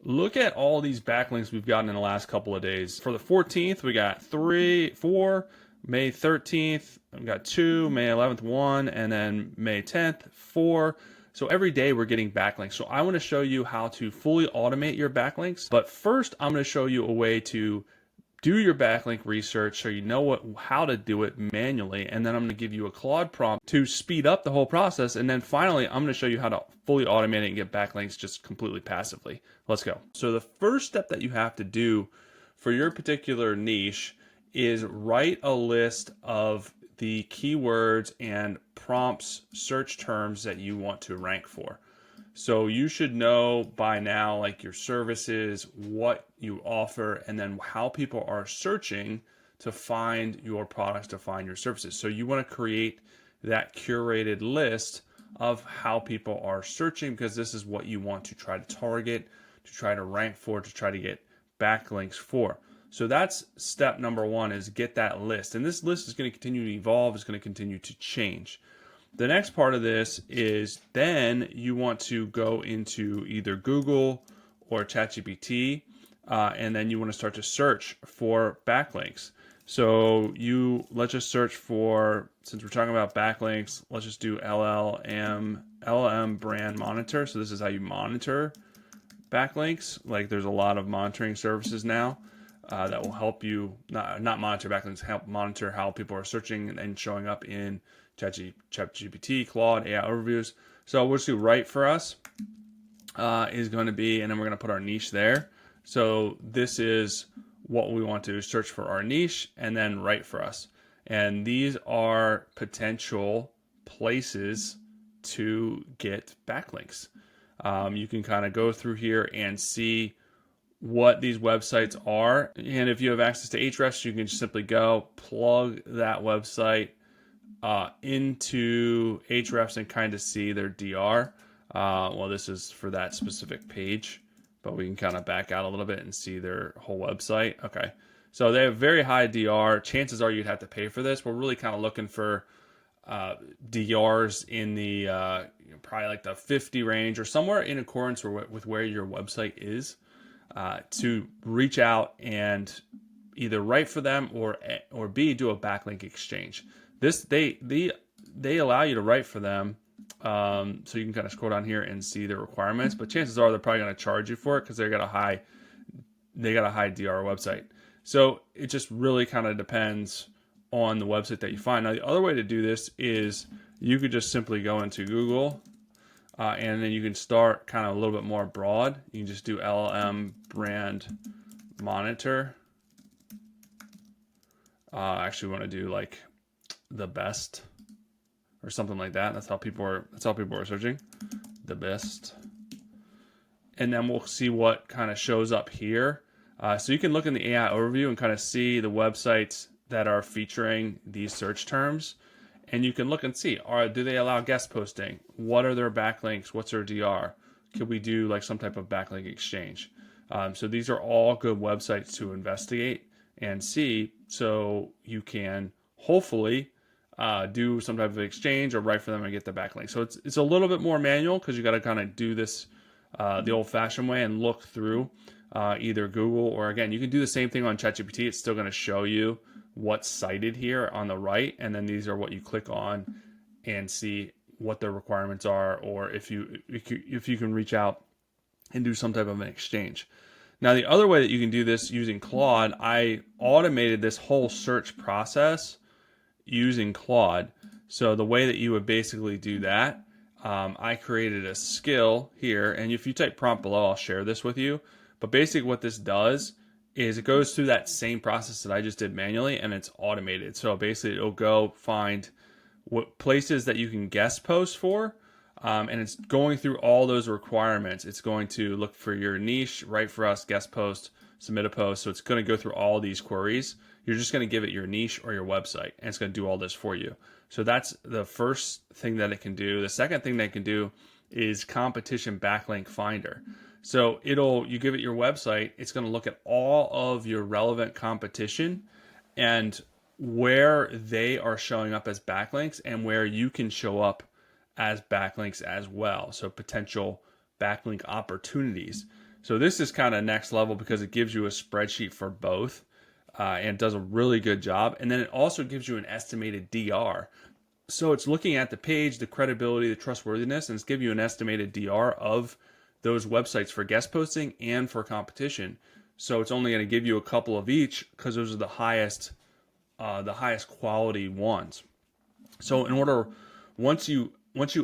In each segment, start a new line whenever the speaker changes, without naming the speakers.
Look at all these backlinks we've gotten in the last couple of days. For the 14th, we got 3, 4, May 13th, we got 2, May 11th, 1, and then May 10th, 4. So every day we're getting backlinks. So I want to show you how to fully automate your backlinks. But first, I'm going to show you a way to do your backlink research so you know how to do it manually, and then I'm going to give you a Claude prompt to speed up the whole process, and then finally I'm going to show you how to fully automate it and get backlinks just completely passively. Let's go. So the first step that you have to do for your particular niche is write a list of the keywords and prompts, search terms that you want to rank for. So you should know by now, like your services, what you offer, and then how people are searching to find your products, to find your services. So you want to create that curated list of how people are searching, because this is what you want to try to target, to try to rank for, to try to get backlinks for. So that's step number one, is get that list. And this list is going to continue to evolve, it's going to continue to change. The next part of this is then you want to go into either Google or ChatGPT, and then you want to start to search for backlinks. So let's just search for, since we're talking about backlinks, let's just do LLM brand monitor. So this is how you monitor backlinks. Like there's a lot of monitoring services now that will help you not monitor backlinks, help monitor how people are searching and showing up in ChatGPT, Claude, AI overviews. So we'll just do right for us is going to be, and then we're going to put our niche there. So this is what we want to search for, our niche, and then right for us. And these are potential places to get backlinks. You can kind of go through here and see what these websites are. And if you have access to Ahrefs, you can just simply go plug that website into Ahrefs and kind of see their DR. Well, this is for that specific page, but we can kind of back out a little bit and see their whole website. Okay, so they have very high DR. Chances are you'd have to pay for this. We're really kind of looking for DRs in the probably like the 50 range or somewhere in accordance with where your website is, to reach out and either write for them or B, do a backlink exchange. This they allow you to write for them, so you can kind of scroll down here and see the requirements. But chances are they're probably going to charge you for it because they got a high DR website. So it just really kind of depends on the website that you find. Now the other way to do this is you could just simply go into Google, and then you can start kind of a little bit more broad. You can just do LLM brand monitor. Actually, want to do like the best or something like that. That's how people are searching, the best. And then we'll see what kind of shows up here. So you can look in the AI overview and kind of see the websites that are featuring these search terms. And you can look and see, do they allow guest posting? What are their backlinks? What's their DR? Could we do like some type of backlink exchange? So these are all good websites to investigate and see, so you can hopefully do some type of exchange or write for them and get the backlink. So it's a little bit more manual because you got to kind of do this the old-fashioned way and look through either Google or, again, you can do the same thing on ChatGPT. It's still going to show you what's cited here on the right, and then these are what you click on and see what their requirements are, or if you can reach out and do some type of an exchange. Now, the other way that you can do this using Claude, I automated this whole search process using Claude. So the way that you would basically do that, I created a skill here, and if you type prompt below, I'll share this with you. But basically what this does is it goes through that same process that I just did manually, and it's automated. So basically it'll go find what places that you can guest post for, and it's going through all those requirements. It's going to look for your niche, write for us, guest post, submit a post. So it's going to go through all these queries. You're just going to give it your niche or your website, and it's going to do all this for you. So that's the first thing that it can do. The second thing that it can do is competition backlink finder. So you give it your website, it's going to look at all of your relevant competition and where they are showing up as backlinks and where you can show up as backlinks as well. So potential backlink opportunities. So this is kind of next level because it gives you a spreadsheet for both, and does a really good job. And then it also gives you an estimated DR. So it's looking at the page, the credibility, the trustworthiness, and it's giving you an estimated DR of those websites for guest posting and for competition. So it's only going to give you a couple of each because those are the highest quality ones. So in order, once you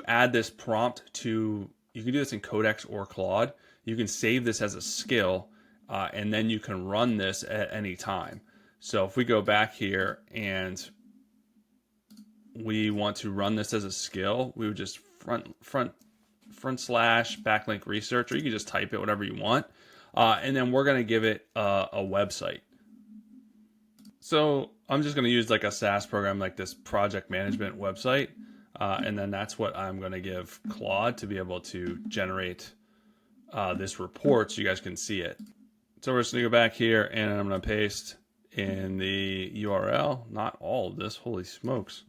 add this prompt to, you can do this in Codex or Claude. You can save this as a skill, and then you can run this at any time. So if we go back here and we want to run this as a skill, we would just front slash backlink research, or you can just type it, whatever you want. And then we're going to give it a website. So I'm just going to use like a SaaS program like this project management website. And then that's what I'm going to give Claude to be able to generate this report so you guys can see it. So we're just going to go back here and I'm going to paste in the URL, not all of this, holy smokes.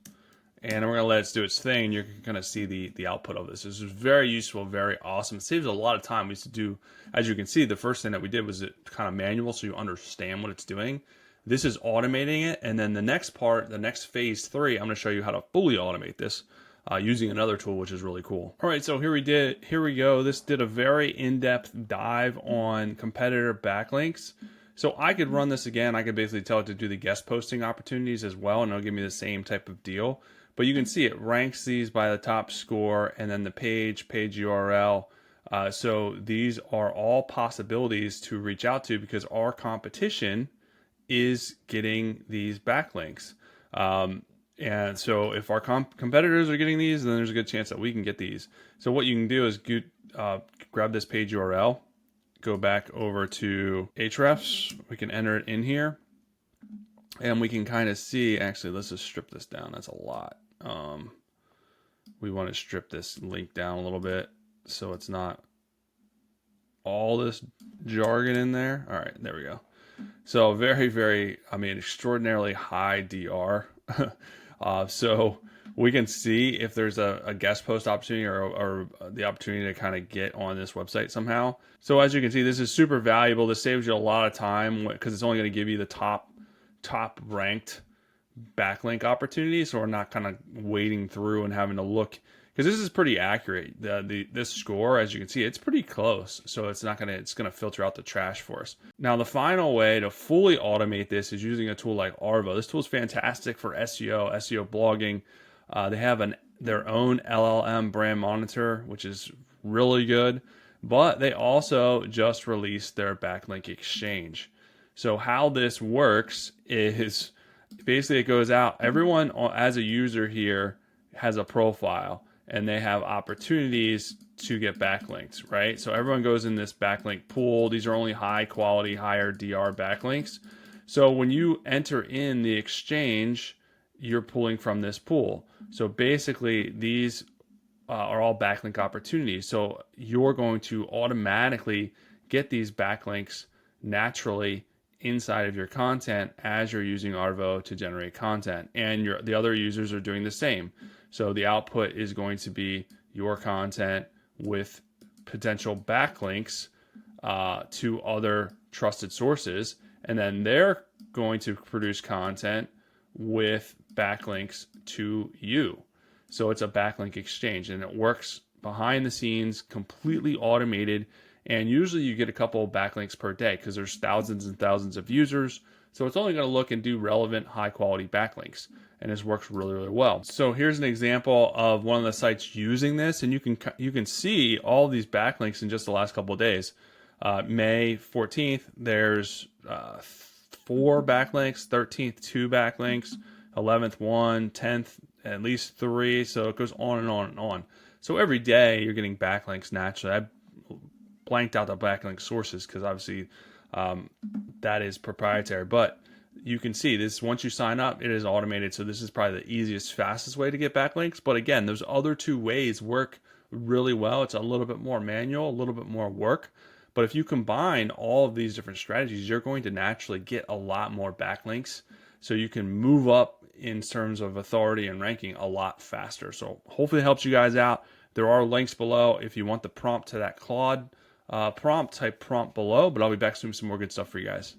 And we're going to let it do its thing. You're going to see the output of this. This is very useful, very awesome. It saves a lot of time. We used to do, as you can see, the first thing that we did was it kind of manual so you understand what it's doing. This is automating it. And then the next part, the next phase 3, I'm going to show you how to fully automate this using another tool, which is really cool. All right, so here we go. This did a very in-depth dive on competitor backlinks. So I could run this again. I could basically tell it to do the guest posting opportunities as well, and it'll give me the same type of deal. But you can see it ranks these by the top score and then the page URL. So these are all possibilities to reach out to because our competition is getting these backlinks. And so if our competitors are getting these, then there's a good chance that we can get these. So what you can do is grab this page URL, go back over to Ahrefs. We can enter it in here. And we can kind of see, actually, let's just strip this down. That's a lot. We want to strip this link down a little bit so it's not all this jargon in there. All right, there we go. So very, very, extraordinarily high DR. So we can see if there's a guest post opportunity or the opportunity to kind of get on this website somehow. So as you can see, this is super valuable. This saves you a lot of time because it's only going to give you the top ranked backlink opportunities, so we're not kind of wading through and having to look, because this is pretty accurate. This score, as you can see, it's pretty close, so it's gonna filter out the trash for us. Now the final way to fully automate this is using a tool like Arvow. This tool is fantastic for SEO blogging. They have their own LLM brand monitor, which is really good, but they also just released their backlink exchange. So how this works is basically it goes out. Everyone as a user here has a profile and they have opportunities to get backlinks, right? So everyone goes in this backlink pool. These are only high quality, higher DR backlinks. So when you enter in the exchange, you're pulling from this pool. So basically these are all backlink opportunities. So you're going to automatically get these backlinks naturally inside of your content as you're using Arvow to generate content, and the other users are doing the same. So the output is going to be your content with potential backlinks to other trusted sources, and then they're going to produce content with backlinks to you. So it's a backlink exchange, and it works behind the scenes, completely automated. And usually you get a couple of backlinks per day because there's thousands and thousands of users. So it's only going to look and do relevant, high quality backlinks. And this works really, really well. So here's an example of one of the sites using this. And you can see all these backlinks in just the last couple of days. May 14th, there's 4 backlinks, 13th, 2 backlinks, 11th, 1, 10th, at least 3. So it goes on and on and on. So every day you're getting backlinks naturally. I blanked out the backlink sources because obviously that is proprietary, but you can see this once you sign up, it is automated. So this is probably the easiest, fastest way to get backlinks. But again, those other 2 ways work really well. It's a little bit more manual, a little bit more work. But if you combine all of these different strategies, you're going to naturally get a lot more backlinks. So you can move up in terms of authority and ranking a lot faster. So hopefully it helps you guys out. There are links below if you want the prompt to that Claude prompt, type prompt below. But I'll be back soon with some more good stuff for you guys.